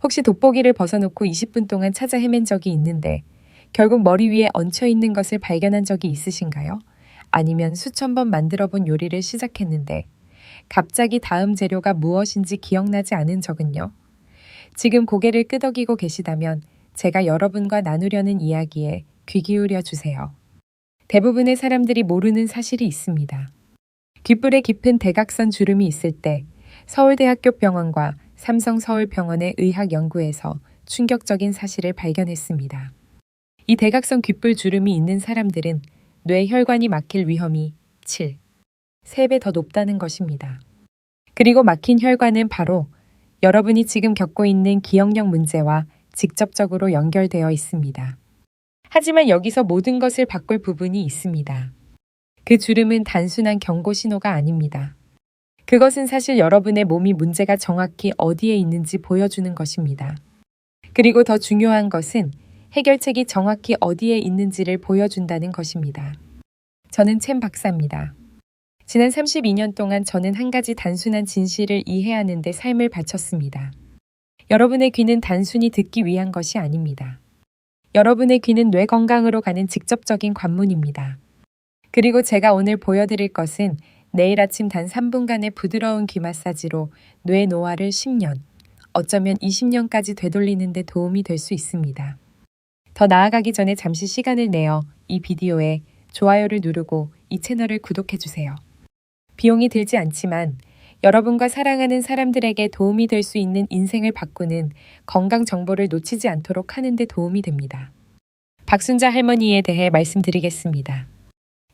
혹시 돋보기를 벗어놓고 20분 동안 찾아 헤맨 적이 있는데 결국 머리 위에 얹혀 있는 것을 발견한 적이 있으신가요? 아니면 수천 번 만들어 본 요리를 시작했는데 갑자기 다음 재료가 무엇인지 기억나지 않은 적은요? 지금 고개를 끄덕이고 계시다면 제가 여러분과 나누려는 이야기에 귀 기울여 주세요. 대부분의 사람들이 모르는 사실이 있습니다. 귓불에 깊은 대각선 주름이 있을 때 서울대학교 병원과 삼성서울병원의 의학연구에서 충격적인 사실을 발견했습니다. 이 대각선 귓불 주름이 있는 사람들은 뇌 혈관이 막힐 위험이 3배 더 높다는 것입니다. 그리고 막힌 혈관은 바로 여러분이 지금 겪고 있는 기억력 문제와 직접적으로 연결되어 있습니다. 하지만 여기서 모든 것을 바꿀 부분이 있습니다. 그 주름은 단순한 경고 신호가 아닙니다. 그것은 사실 여러분의 몸이 문제가 정확히 어디에 있는지 보여주는 것입니다. 그리고 더 중요한 것은 해결책이 정확히 어디에 있는지를 보여준다는 것입니다. 저는 챔 박사입니다. 지난 32년 동안 저는 한 가지 단순한 진실을 이해하는 데 삶을 바쳤습니다. 여러분의 귀는 단순히 듣기 위한 것이 아닙니다. 여러분의 귀는 뇌 건강으로 가는 직접적인 관문입니다. 그리고 제가 오늘 보여드릴 것은 내일 아침 단 3분간의 부드러운 귀 마사지로 뇌 노화를 10년, 어쩌면 20년까지 되돌리는 데 도움이 될 수 있습니다. 더 나아가기 전에 잠시 시간을 내어 이 비디오에 좋아요를 누르고 이 채널을 구독해주세요. 비용이 들지 않지만 여러분과 사랑하는 사람들에게 도움이 될 수 있는 인생을 바꾸는 건강 정보를 놓치지 않도록 하는 데 도움이 됩니다. 박순자 할머니에 대해 말씀드리겠습니다.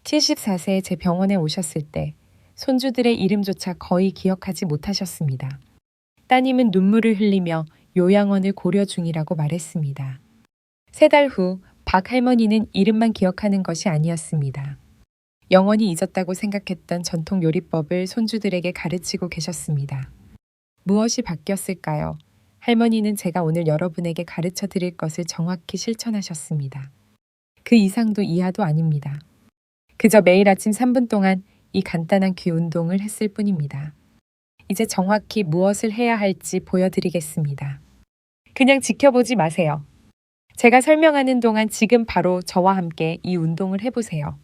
74세에 제 병원에 오셨을 때 손주들의 이름조차 거의 기억하지 못하셨습니다. 따님은 눈물을 흘리며 요양원을 고려 중이라고 말했습니다. 3달 후 박 할머니는 이름만 기억하는 것이 아니었습니다. 영원히 잊었다고 생각했던 전통 요리법을 손주들에게 가르치고 계셨습니다. 무엇이 바뀌었을까요? 할머니는 제가 오늘 여러분에게 가르쳐 드릴 것을 정확히 실천하셨습니다. 그 이상도 이하도 아닙니다. 그저 매일 아침 3분 동안 이 간단한 귀 운동을 했을 뿐입니다. 이제 정확히 무엇을 해야 할지 보여드리겠습니다. 그냥 지켜보지 마세요. 제가 설명하는 동안 지금 바로 저와 함께 이 운동을 해보세요.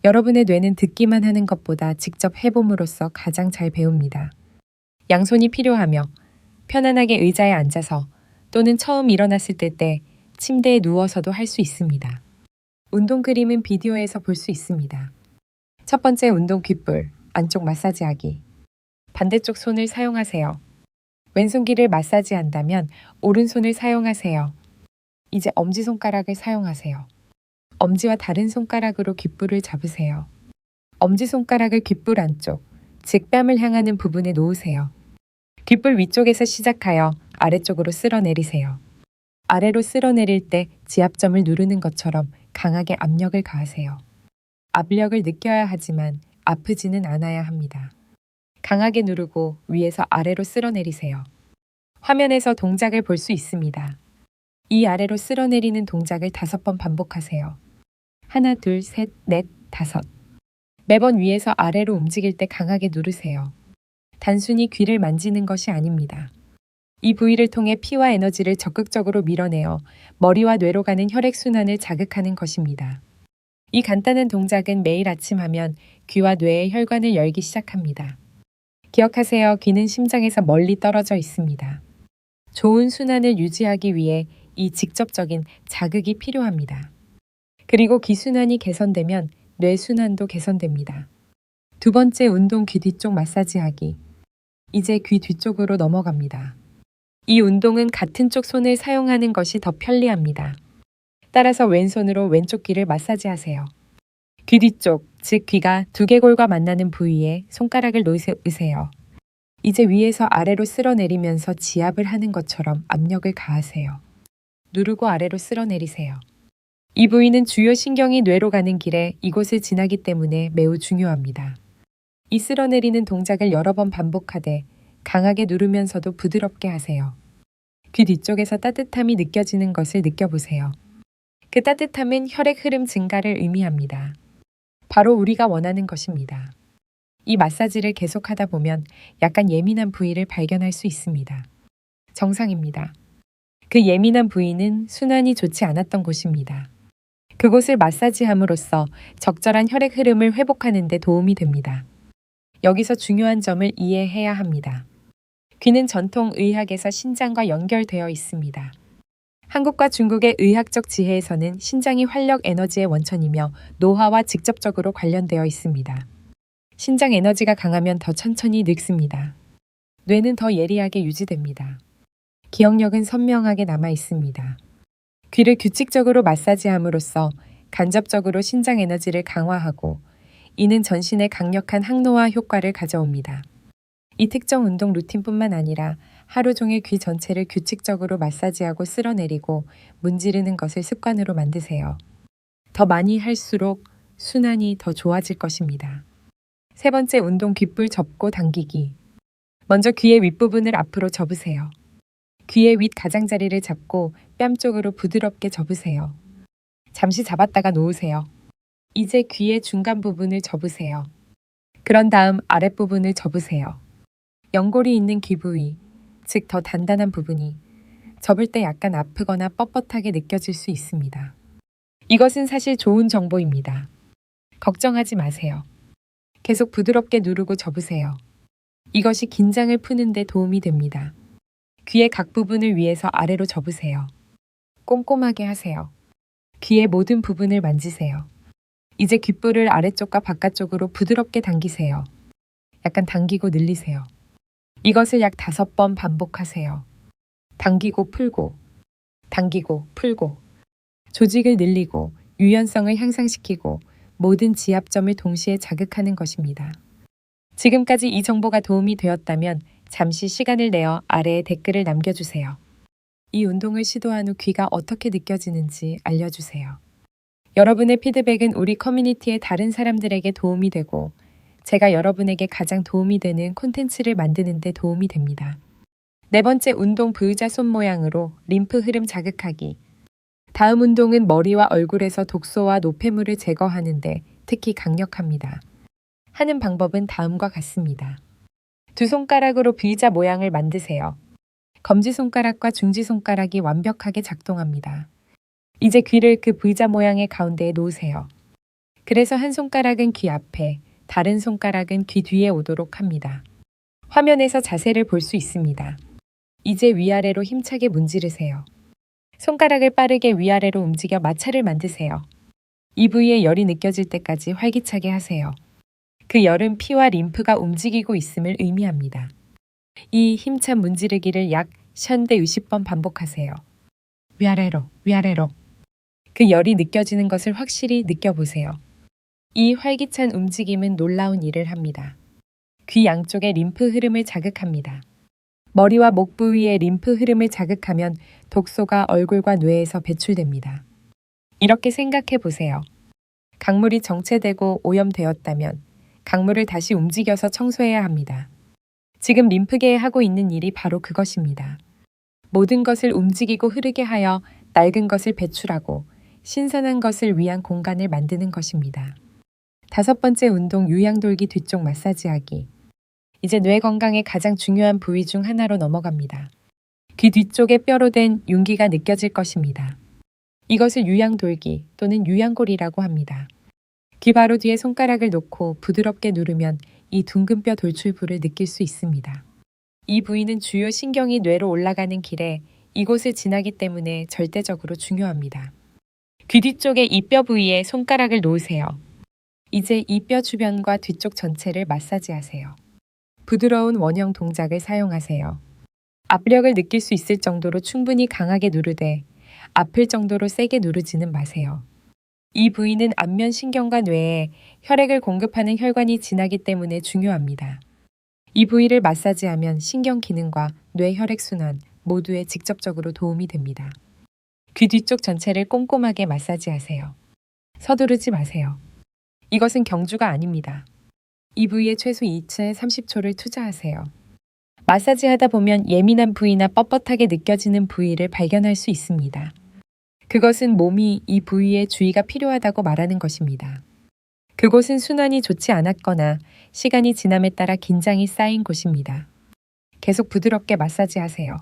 여러분의 뇌는 듣기만 하는 것보다 직접 해봄으로써 가장 잘 배웁니다. 양손이 필요하며 편안하게 의자에 앉아서 또는 처음 일어났을 때 침대에 누워서도 할 수 있습니다. 운동 그림은 비디오에서 볼 수 있습니다. 첫 번째 운동 귓불, 안쪽 마사지하기. 반대쪽 손을 사용하세요. 왼손귀를 마사지한다면 오른손을 사용하세요. 이제 엄지손가락을 사용하세요. 엄지와 다른 손가락으로 귓불을 잡으세요. 엄지손가락을 귓불 안쪽, 즉 뺨을 향하는 부분에 놓으세요. 귓불 위쪽에서 시작하여 아래쪽으로 쓸어내리세요. 아래로 쓸어내릴 때 지압점을 누르는 것처럼 강하게 압력을 가하세요. 압력을 느껴야 하지만 아프지는 않아야 합니다. 강하게 누르고 위에서 아래로 쓸어내리세요. 화면에서 동작을 볼 수 있습니다. 이 아래로 쓸어내리는 동작을 5번 반복하세요. 1, 2, 3, 4, 5. 매번 위에서 아래로 움직일 때 강하게 누르세요. 단순히 귀를 만지는 것이 아닙니다. 이 부위를 통해 피와 에너지를 적극적으로 밀어내어 머리와 뇌로 가는 혈액순환을 자극하는 것입니다. 이 간단한 동작은 매일 아침 하면 귀와 뇌의 혈관을 열기 시작합니다. 기억하세요. 귀는 심장에서 멀리 떨어져 있습니다. 좋은 순환을 유지하기 위해 이 직접적인 자극이 필요합니다. 그리고 귀 순환이 개선되면 뇌 순환도 개선됩니다. 두 번째 운동 귀 뒤쪽 마사지하기. 이제 귀 뒤쪽으로 넘어갑니다. 이 운동은 같은 쪽 손을 사용하는 것이 더 편리합니다. 따라서 왼손으로 왼쪽 귀를 마사지하세요. 귀 뒤쪽, 즉 귀가 두개골과 만나는 부위에 손가락을 놓으세요. 이제 위에서 아래로 쓸어내리면서 지압을 하는 것처럼 압력을 가하세요. 누르고 아래로 쓸어내리세요. 이 부위는 주요 신경이 뇌로 가는 길에 이곳을 지나기 때문에 매우 중요합니다. 이 쓸어내리는 동작을 여러 번 반복하되 강하게 누르면서도 부드럽게 하세요. 귀 뒤쪽에서 따뜻함이 느껴지는 것을 느껴보세요. 그 따뜻함은 혈액 흐름 증가를 의미합니다. 바로 우리가 원하는 것입니다. 이 마사지를 계속하다 보면 약간 예민한 부위를 발견할 수 있습니다. 정상입니다. 그 예민한 부위는 순환이 좋지 않았던 곳입니다. 그곳을 마사지함으로써 적절한 혈액 흐름을 회복하는 데 도움이 됩니다. 여기서 중요한 점을 이해해야 합니다. 귀는 전통 의학에서 신장과 연결되어 있습니다. 한국과 중국의 의학적 지혜에서는 신장이 활력 에너지의 원천이며 노화와 직접적으로 관련되어 있습니다. 신장 에너지가 강하면 더 천천히 늙습니다. 뇌는 더 예리하게 유지됩니다. 기억력은 선명하게 남아 있습니다. 귀를 규칙적으로 마사지함으로써 간접적으로 신장 에너지를 강화하고 이는 전신에 강력한 항노화 효과를 가져옵니다. 이 특정 운동 루틴뿐만 아니라 하루 종일 귀 전체를 규칙적으로 마사지하고 쓸어내리고 문지르는 것을 습관으로 만드세요. 더 많이 할수록 순환이 더 좋아질 것입니다. 세 번째 운동 귓불 접고 당기기. 먼저 귀의 윗부분을 앞으로 접으세요. 귀의 윗 가장자리를 잡고 뺨 쪽으로 부드럽게 접으세요. 잠시 잡았다가 놓으세요. 이제 귀의 중간 부분을 접으세요. 그런 다음 아랫부분을 접으세요. 연골이 있는 귀 부위, 즉 더 단단한 부분이 접을 때 약간 아프거나 뻣뻣하게 느껴질 수 있습니다. 이것은 사실 좋은 정보입니다. 걱정하지 마세요. 계속 부드럽게 누르고 접으세요. 이것이 긴장을 푸는 데 도움이 됩니다. 귀의 각 부분을 위에서 아래로 접으세요. 꼼꼼하게 하세요. 귀의 모든 부분을 만지세요. 이제 귓불을 아래쪽과 바깥쪽으로 부드럽게 당기세요. 약간 당기고 늘리세요. 이것을 약 5번 반복하세요. 당기고 풀고, 당기고 풀고, 조직을 늘리고 유연성을 향상시키고 모든 지압점을 동시에 자극하는 것입니다. 지금까지 이 정보가 도움이 되었다면 잠시 시간을 내어 아래에 댓글을 남겨주세요. 이 운동을 시도한 후 귀가 어떻게 느껴지는지 알려주세요. 여러분의 피드백은 우리 커뮤니티의 다른 사람들에게 도움이 되고 제가 여러분에게 가장 도움이 되는 콘텐츠를 만드는 데 도움이 됩니다. 네 번째 운동 V자 손 모양으로 림프 흐름 자극하기. 다음 운동은 머리와 얼굴에서 독소와 노폐물을 제거하는데 특히 강력합니다. 하는 방법은 다음과 같습니다. 두 손가락으로 V자 모양을 만드세요. 검지손가락과 중지손가락이 완벽하게 작동합니다. 이제 귀를 그 V자 모양의 가운데에 놓으세요. 그래서 한 손가락은 귀 앞에, 다른 손가락은 귀 뒤에 오도록 합니다. 화면에서 자세를 볼 수 있습니다. 이제 위아래로 힘차게 문지르세요. 손가락을 빠르게 위아래로 움직여 마찰을 만드세요. 이 부위에 열이 느껴질 때까지 활기차게 하세요. 그 열은 피와 림프가 움직이고 있음을 의미합니다. 이 힘찬 문지르기를 약 10대 60번 반복하세요. 위아래로, 위아래로. 그 열이 느껴지는 것을 확실히 느껴보세요. 이 활기찬 움직임은 놀라운 일을 합니다. 귀 양쪽의 림프 흐름을 자극합니다. 머리와 목 부위의 림프 흐름을 자극하면 독소가 얼굴과 뇌에서 배출됩니다. 이렇게 생각해 보세요. 강물이 정체되고 오염되었다면 강물을 다시 움직여서 청소해야 합니다. 지금 림프계에 하고 있는 일이 바로 그것입니다. 모든 것을 움직이고 흐르게 하여 낡은 것을 배출하고 신선한 것을 위한 공간을 만드는 것입니다. 5번째 운동 유양돌기 뒤쪽 마사지하기. 이제 뇌 건강의 가장 중요한 부위 중 하나로 넘어갑니다. 귀 뒤쪽에 뼈로 된 윤기가 느껴질 것입니다. 이것을 유양돌기 또는 유양골이라고 합니다. 귀 바로 뒤에 손가락을 놓고 부드럽게 누르면 이 둥근 뼈 돌출부를 느낄 수 있습니다. 이 부위는 주요 신경이 뇌로 올라가는 길에 이곳을 지나기 때문에 절대적으로 중요합니다. 귀 뒤쪽의 이 뼈 부위에 손가락을 놓으세요. 이제 이 뼈 주변과 뒤쪽 전체를 마사지하세요. 부드러운 원형 동작을 사용하세요. 압력을 느낄 수 있을 정도로 충분히 강하게 누르되 아플 정도로 세게 누르지는 마세요. 이 부위는 안면 신경과 뇌에 혈액을 공급하는 혈관이 지나기 때문에 중요합니다. 이 부위를 마사지하면 신경 기능과 뇌 혈액순환 모두에 직접적으로 도움이 됩니다. 귀 뒤쪽 전체를 꼼꼼하게 마사지하세요. 서두르지 마세요. 이것은 경주가 아닙니다. 이 부위에 최소 2차 30초를 투자하세요. 마사지하다 보면 예민한 부위나 뻣뻣하게 느껴지는 부위를 발견할 수 있습니다. 그것은 몸이 이 부위에 주의가 필요하다고 말하는 것입니다. 그곳은 순환이 좋지 않았거나 시간이 지남에 따라 긴장이 쌓인 곳입니다. 계속 부드럽게 마사지하세요.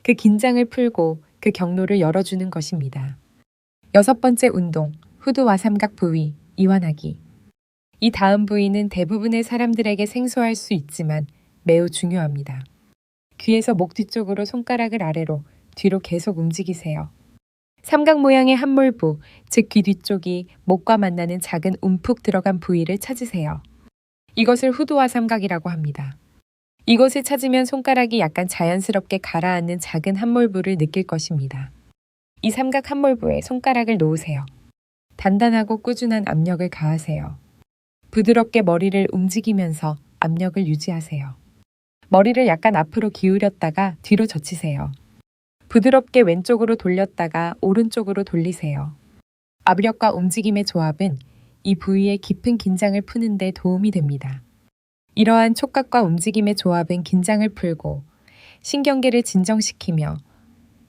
그 긴장을 풀고 그 경로를 열어주는 것입니다. 6번째 운동, 후두와 삼각 부위, 이완하기. 이 다음 부위는 대부분의 사람들에게 생소할 수 있지만 매우 중요합니다. 귀에서 목 뒤쪽으로 손가락을 아래로 뒤로 계속 움직이세요. 삼각 모양의 함몰부, 즉 귀 뒤쪽이 목과 만나는 작은 움푹 들어간 부위를 찾으세요. 이것을 후두와 삼각이라고 합니다. 이곳을 찾으면 손가락이 약간 자연스럽게 가라앉는 작은 함몰부를 느낄 것입니다. 이 삼각 함몰부에 손가락을 놓으세요. 단단하고 꾸준한 압력을 가하세요. 부드럽게 머리를 움직이면서 압력을 유지하세요. 머리를 약간 앞으로 기울였다가 뒤로 젖히세요. 부드럽게 왼쪽으로 돌렸다가 오른쪽으로 돌리세요. 압력과 움직임의 조합은 이 부위의 깊은 긴장을 푸는 데 도움이 됩니다. 이러한 촉각과 움직임의 조합은 긴장을 풀고 신경계를 진정시키며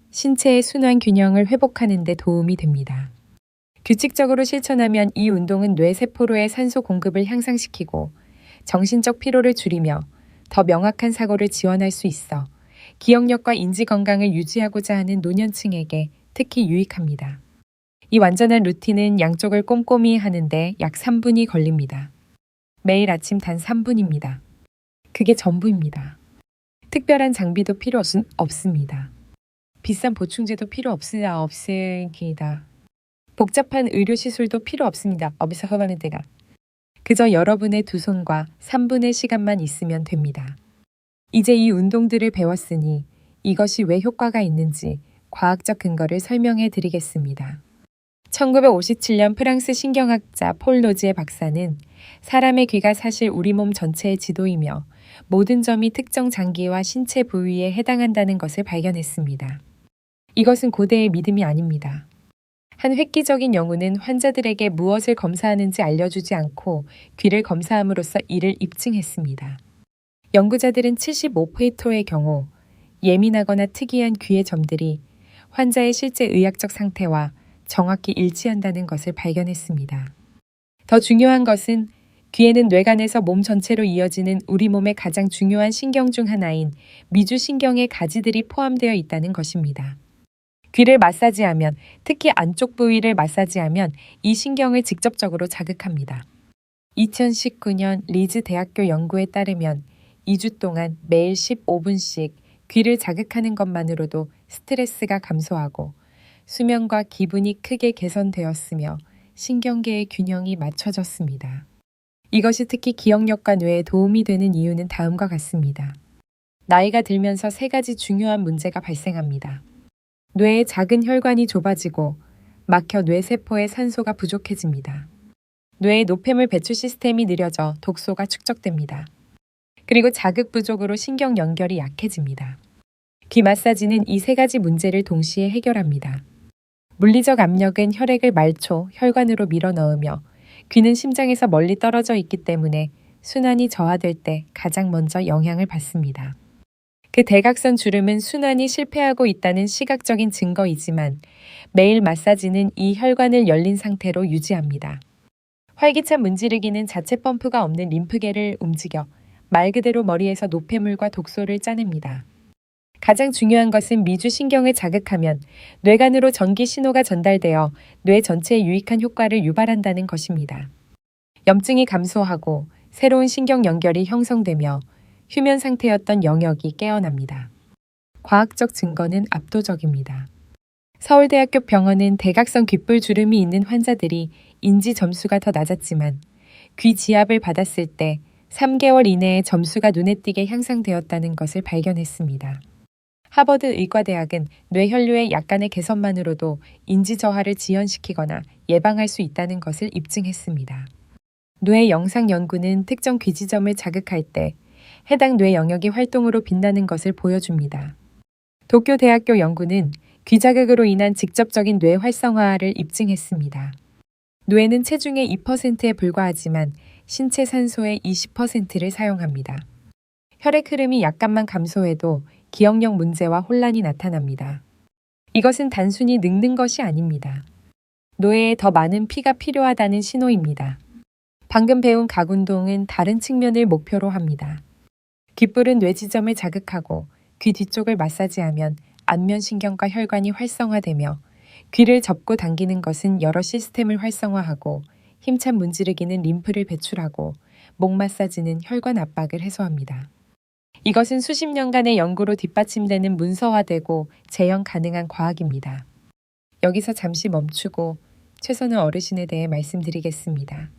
신체의 순환 균형을 회복하는 데 도움이 됩니다. 규칙적으로 실천하면 이 운동은 뇌 세포로의 산소 공급을 향상시키고 정신적 피로를 줄이며 더 명확한 사고를 지원할 수 있어 기억력과 인지 건강을 유지하고자 하는 노년층에게 특히 유익합니다. 이 완전한 루틴은 양쪽을 꼼꼼히 하는데 약 3분이 걸립니다. 매일 아침 단 3분입니다. 그게 전부입니다. 특별한 장비도 필요 없습니다. 비싼 보충제도 필요 없습니다. 복잡한 의료시술도 필요 없습니다. 그저 여러분의 두 손과 3분의 시간만 있으면 됩니다. 이제 이 운동들을 배웠으니 이것이 왜 효과가 있는지 과학적 근거를 설명해 드리겠습니다. 1957년 프랑스 신경학자 폴 로지의 박사는 사람의 귀가 사실 우리 몸 전체의 지도이며 모든 점이 특정 장기와 신체 부위에 해당한다는 것을 발견했습니다. 이것은 고대의 믿음이 아닙니다. 한 획기적인 연구는 환자들에게 무엇을 검사하는지 알려주지 않고 귀를 검사함으로써 이를 입증했습니다. 연구자들은 75페이토의 경우 예민하거나 특이한 귀의 점들이 환자의 실제 의학적 상태와 정확히 일치한다는 것을 발견했습니다. 더 중요한 것은 귀에는 뇌간에서 몸 전체로 이어지는 우리 몸의 가장 중요한 신경 중 하나인 미주신경의 가지들이 포함되어 있다는 것입니다. 귀를 마사지하면, 특히 안쪽 부위를 마사지하면 이 신경을 직접적으로 자극합니다. 2019년 리즈 대학교 연구에 따르면 2주 동안 매일 15분씩 귀를 자극하는 것만으로도 스트레스가 감소하고 수면과 기분이 크게 개선되었으며 신경계의 균형이 맞춰졌습니다. 이것이 특히 기억력과 뇌에 도움이 되는 이유는 다음과 같습니다. 나이가 들면서 3가지 중요한 문제가 발생합니다. 뇌의 작은 혈관이 좁아지고 막혀 뇌세포의 산소가 부족해집니다. 뇌의 노폐물 배출 시스템이 느려져 독소가 축적됩니다. 그리고 자극 부족으로 신경 연결이 약해집니다. 귀 마사지는 이 3가지 문제를 동시에 해결합니다. 물리적 압력은 혈액을 말초, 혈관으로 밀어 넣으며 귀는 심장에서 멀리 떨어져 있기 때문에 순환이 저하될 때 가장 먼저 영향을 받습니다. 그 대각선 주름은 순환이 실패하고 있다는 시각적인 증거이지만 매일 마사지는 이 혈관을 열린 상태로 유지합니다. 활기찬 문지르기는 자체 펌프가 없는 림프계를 움직여 말 그대로 머리에서 노폐물과 독소를 짜냅니다. 가장 중요한 것은 미주신경을 자극하면 뇌간으로 전기 신호가 전달되어 뇌 전체에 유익한 효과를 유발한다는 것입니다. 염증이 감소하고 새로운 신경 연결이 형성되며 휴면 상태였던 영역이 깨어납니다. 과학적 증거는 압도적입니다. 서울대학교 병원은 대각선 귓불 주름이 있는 환자들이 인지 점수가 더 낮았지만 귀 지압을 받았을 때 3개월 이내에 점수가 눈에 띄게 향상되었다는 것을 발견했습니다. 하버드 의과대학은 뇌혈류의 약간의 개선만으로도 인지 저하를 지연시키거나 예방할 수 있다는 것을 입증했습니다. 뇌 영상 연구는 특정 귀 지점을 자극할 때 해당 뇌 영역이 활동으로 빛나는 것을 보여줍니다. 도쿄대학교 연구는 귀 자극으로 인한 직접적인 뇌 활성화를 입증했습니다. 뇌는 체중의 2%에 불과하지만 신체 산소의 20%를 사용합니다. 혈액 흐름이 약간만 감소해도 기억력 문제와 혼란이 나타납니다. 이것은 단순히 늙는 것이 아닙니다. 뇌에 더 많은 피가 필요하다는 신호입니다. 방금 배운 각 운동은 다른 측면을 목표로 합니다. 귓불은 뇌 지점을 자극하고 귀 뒤쪽을 마사지하면 안면신경과 혈관이 활성화되며 귀를 접고 당기는 것은 여러 시스템을 활성화하고 힘찬 문지르기는 림프를 배출하고 목 마사지는 혈관 압박을 해소합니다. 이것은 수십 년간의 연구로 뒷받침되는 문서화되고 재현 가능한 과학입니다. 여기서 잠시 멈추고 최선우 어르신에 대해 말씀드리겠습니다.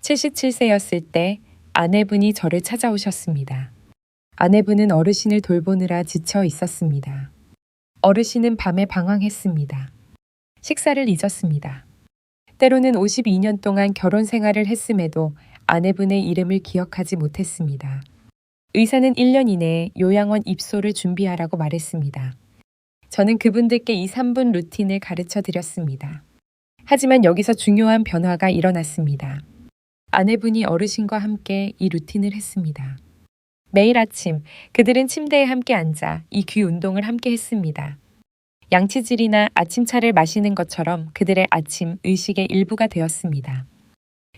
77세였을 때 아내분이 저를 찾아오셨습니다. 아내분은 어르신을 돌보느라 지쳐 있었습니다. 어르신은 밤에 방황했습니다. 식사를 잊었습니다. 때로는 52년 동안 결혼 생활을 했음에도 아내분의 이름을 기억하지 못했습니다. 의사는 1년 이내에 요양원 입소를 준비하라고 말했습니다. 저는 그분들께 이 3분 루틴을 가르쳐 드렸습니다. 하지만 여기서 중요한 변화가 일어났습니다. 아내분이 어르신과 함께 이 루틴을 했습니다. 매일 아침 그들은 침대에 함께 앉아 이 귀 운동을 함께 했습니다. 양치질이나 아침차를 마시는 것처럼 그들의 아침 의식의 일부가 되었습니다.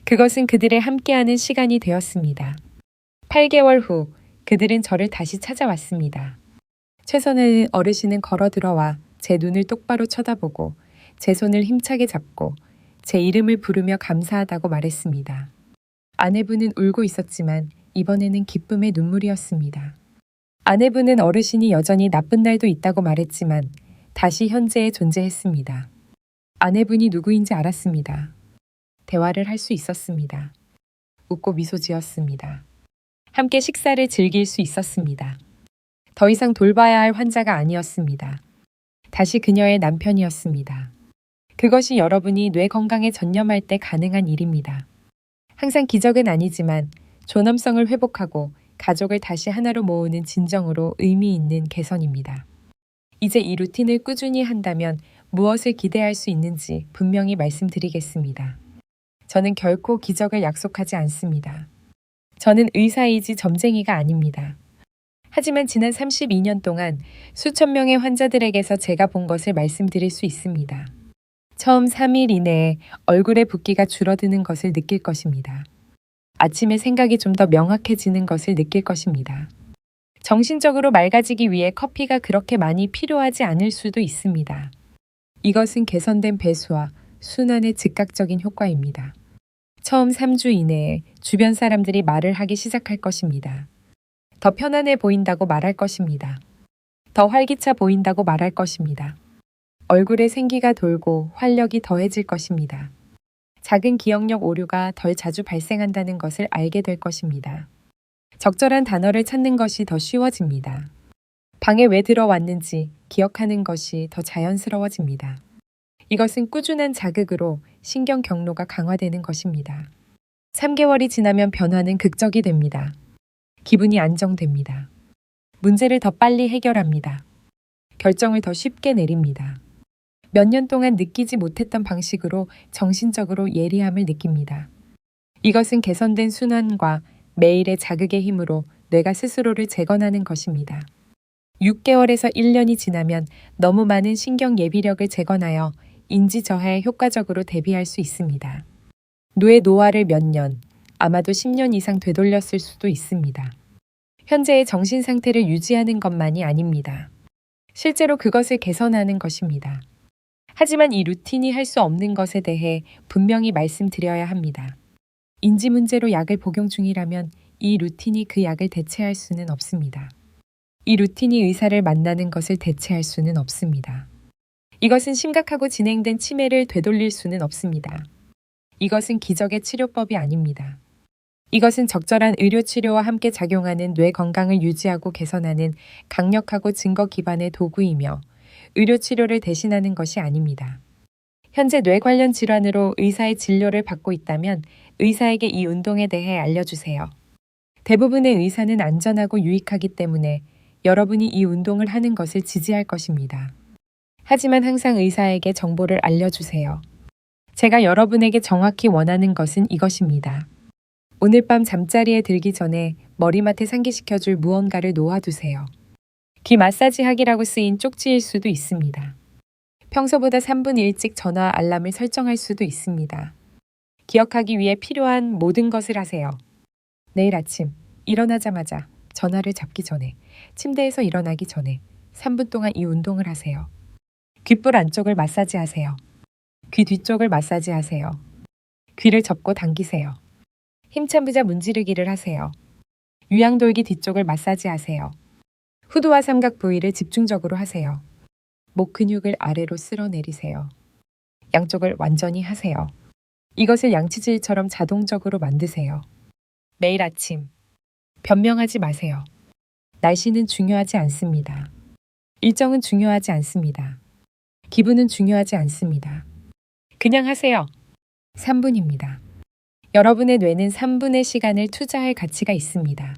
그것은 그들의 함께하는 시간이 되었습니다. 8개월 후 그들은 저를 다시 찾아왔습니다. 최선의 어르신은 걸어 들어와 제 눈을 똑바로 쳐다보고 제 손을 힘차게 잡고 제 이름을 부르며 감사하다고 말했습니다. 아내분은 울고 있었지만 이번에는 기쁨의 눈물이었습니다. 아내분은 어르신이 여전히 나쁜 날도 있다고 말했지만 다시 현재에 존재했습니다. 아내분이 누구인지 알았습니다. 대화를 할 수 있었습니다. 웃고 미소 지었습니다. 함께 식사를 즐길 수 있었습니다. 더 이상 돌봐야 할 환자가 아니었습니다. 다시 그녀의 남편이었습니다. 그것이 여러분이 뇌 건강에 전념할 때 가능한 일입니다. 항상 기적은 아니지만 존엄성을 회복하고 가족을 다시 하나로 모으는 진정으로 의미 있는 개선입니다. 이제 이 루틴을 꾸준히 한다면 무엇을 기대할 수 있는지 분명히 말씀드리겠습니다. 저는 결코 기적을 약속하지 않습니다. 저는 의사이지 점쟁이가 아닙니다. 하지만 지난 32년 동안 수천 명의 환자들에게서 제가 본 것을 말씀드릴 수 있습니다. 처음 3일 이내에 얼굴의 붓기가 줄어드는 것을 느낄 것입니다. 아침에 생각이 좀 더 명확해지는 것을 느낄 것입니다. 정신적으로 맑아지기 위해 커피가 그렇게 많이 필요하지 않을 수도 있습니다. 이것은 개선된 배수와 순환의 즉각적인 효과입니다. 처음 3주 이내에 주변 사람들이 말을 하기 시작할 것입니다. 더 편안해 보인다고 말할 것입니다. 더 활기차 보인다고 말할 것입니다. 얼굴에 생기가 돌고 활력이 더해질 것입니다. 작은 기억력 오류가 덜 자주 발생한다는 것을 알게 될 것입니다. 적절한 단어를 찾는 것이 더 쉬워집니다. 방에 왜 들어왔는지 기억하는 것이 더 자연스러워집니다. 이것은 꾸준한 자극으로 신경 경로가 강화되는 것입니다. 3개월이 지나면 변화는 극적이 됩니다. 기분이 안정됩니다. 문제를 더 빨리 해결합니다. 결정을 더 쉽게 내립니다. 몇 년 동안 느끼지 못했던 방식으로 정신적으로 예리함을 느낍니다. 이것은 개선된 순환과 매일의 자극의 힘으로 뇌가 스스로를 재건하는 것입니다. 6개월에서 1년이 지나면 너무 많은 신경 예비력을 재건하여 인지 저하에 효과적으로 대비할 수 있습니다. 뇌 노화를 몇 년, 아마도 10년 이상 되돌렸을 수도 있습니다. 현재의 정신 상태를 유지하는 것만이 아닙니다. 실제로 그것을 개선하는 것입니다. 하지만 이 루틴이 할 수 없는 것에 대해 분명히 말씀드려야 합니다. 인지 문제로 약을 복용 중이라면 이 루틴이 그 약을 대체할 수는 없습니다. 이 루틴이 의사를 만나는 것을 대체할 수는 없습니다. 이것은 심각하고 진행된 치매를 되돌릴 수는 없습니다. 이것은 기적의 치료법이 아닙니다. 이것은 적절한 의료 치료와 함께 작용하는 뇌 건강을 유지하고 개선하는 강력하고 증거 기반의 도구이며 의료 치료를 대신하는 것이 아닙니다. 현재 뇌 관련 질환으로 의사의 진료를 받고 있다면 의사에게 이 운동에 대해 알려주세요. 대부분의 의사는 안전하고 유익하기 때문에 여러분이 이 운동을 하는 것을 지지할 것입니다. 하지만 항상 의사에게 정보를 알려주세요. 제가 여러분에게 정확히 원하는 것은 이것입니다. 오늘 밤 잠자리에 들기 전에 머리맡에 상기시켜줄 무언가를 놓아두세요. 귀 마사지하기라고 쓰인 쪽지일 수도 있습니다. 평소보다 3분 일찍 전화 알람을 설정할 수도 있습니다. 기억하기 위해 필요한 모든 것을 하세요. 내일 아침 일어나자마자 전화를 잡기 전에, 침대에서 일어나기 전에, 3분 동안 이 운동을 하세요. 귓볼 안쪽을 마사지하세요. 귀 뒤쪽을 마사지하세요. 귀를 접고 당기세요. 힘찬 부자 문지르기를 하세요. 유양돌기 뒤쪽을 마사지하세요. 후두와 삼각 부위를 집중적으로 하세요. 목 근육을 아래로 쓸어내리세요. 양쪽을 완전히 하세요. 이것을 양치질처럼 자동적으로 만드세요. 매일 아침. 변명하지 마세요. 날씨는 중요하지 않습니다. 일정은 중요하지 않습니다. 기분은 중요하지 않습니다. 그냥 하세요. 3분입니다. 여러분의 뇌는 3분의 시간을 투자할 가치가 있습니다.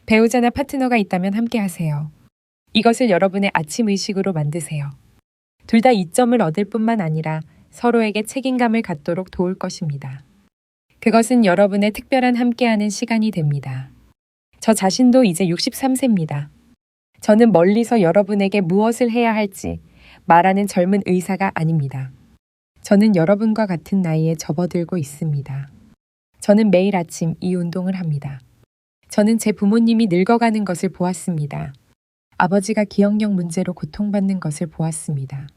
배우자나 파트너가 있다면 함께 하세요. 이것을 여러분의 아침 의식으로 만드세요. 둘 다 이점을 얻을 뿐만 아니라 서로에게 책임감을 갖도록 도울 것입니다. 그것은 여러분의 특별한 함께하는 시간이 됩니다. 저 자신도 이제 63세입니다. 저는 멀리서 여러분에게 무엇을 해야 할지 말하는 젊은 의사가 아닙니다. 저는 여러분과 같은 나이에 접어들고 있습니다. 저는 매일 아침 이 운동을 합니다. 저는 제 부모님이 늙어가는 것을 보았습니다. 아버지가 기억력 문제로 고통받는 것을 보았습니다.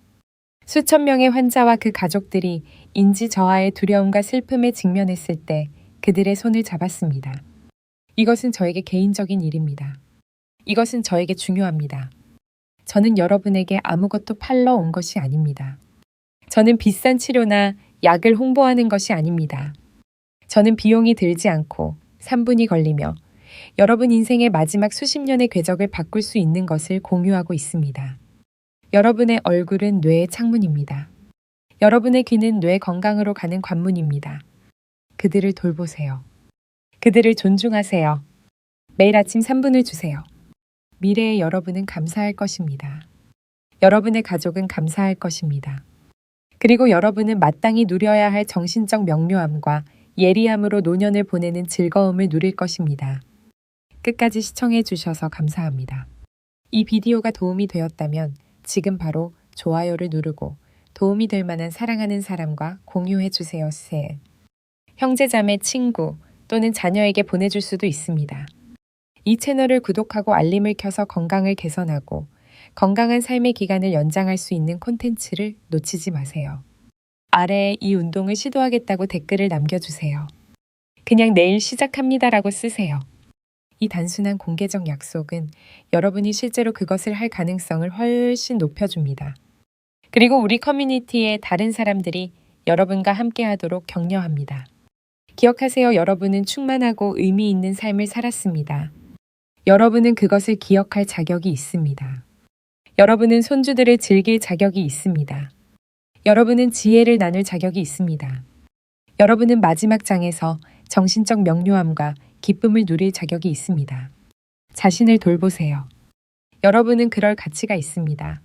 수천 명의 환자와 그 가족들이 인지 저하의 두려움과 슬픔에 직면했을 때 그들의 손을 잡았습니다. 이것은 저에게 개인적인 일입니다. 이것은 저에게 중요합니다. 저는 여러분에게 아무것도 팔러 온 것이 아닙니다. 저는 비싼 치료나 약을 홍보하는 것이 아닙니다. 저는 비용이 들지 않고 3분이 걸리며 여러분 인생의 마지막 수십 년의 궤적을 바꿀 수 있는 것을 공유하고 있습니다. 여러분의 얼굴은 뇌의 창문입니다. 여러분의 귀는 뇌 건강으로 가는 관문입니다. 그들을 돌보세요. 그들을 존중하세요. 매일 아침 3분을 주세요. 미래의 여러분은 감사할 것입니다. 여러분의 가족은 감사할 것입니다. 그리고 여러분은 마땅히 누려야 할 정신적 명료함과 예리함으로 노년을 보내는 즐거움을 누릴 것입니다. 끝까지 시청해 주셔서 감사합니다. 이 비디오가 도움이 되었다면 지금 바로 좋아요를 누르고 도움이 될 만한 사랑하는 사람과 공유해 주세요. 형제, 자매, 친구 또는 자녀에게 보내줄 수도 있습니다. 이 채널을 구독하고 알림을 켜서 건강을 개선하고 건강한 삶의 기간을 연장할 수 있는 콘텐츠를 놓치지 마세요. 아래에 이 운동을 시도하겠다고 댓글을 남겨주세요. 그냥 내일 시작합니다라고 쓰세요. 이 단순한 공개적 약속은 여러분이 실제로 그것을 할 가능성을 훨씬 높여줍니다. 그리고 우리 커뮤니티의 다른 사람들이 여러분과 함께 하도록 격려합니다. 기억하세요. 여러분은 충만하고 의미 있는 삶을 살았습니다. 여러분은 그것을 기억할 자격이 있습니다. 여러분은 손주들을 즐길 자격이 있습니다. 여러분은 지혜를 나눌 자격이 있습니다. 여러분은 마지막 장에서 정신적 명료함과 기쁨을 누릴 자격이 있습니다. 자신을 돌보세요. 여러분은 그럴 가치가 있습니다.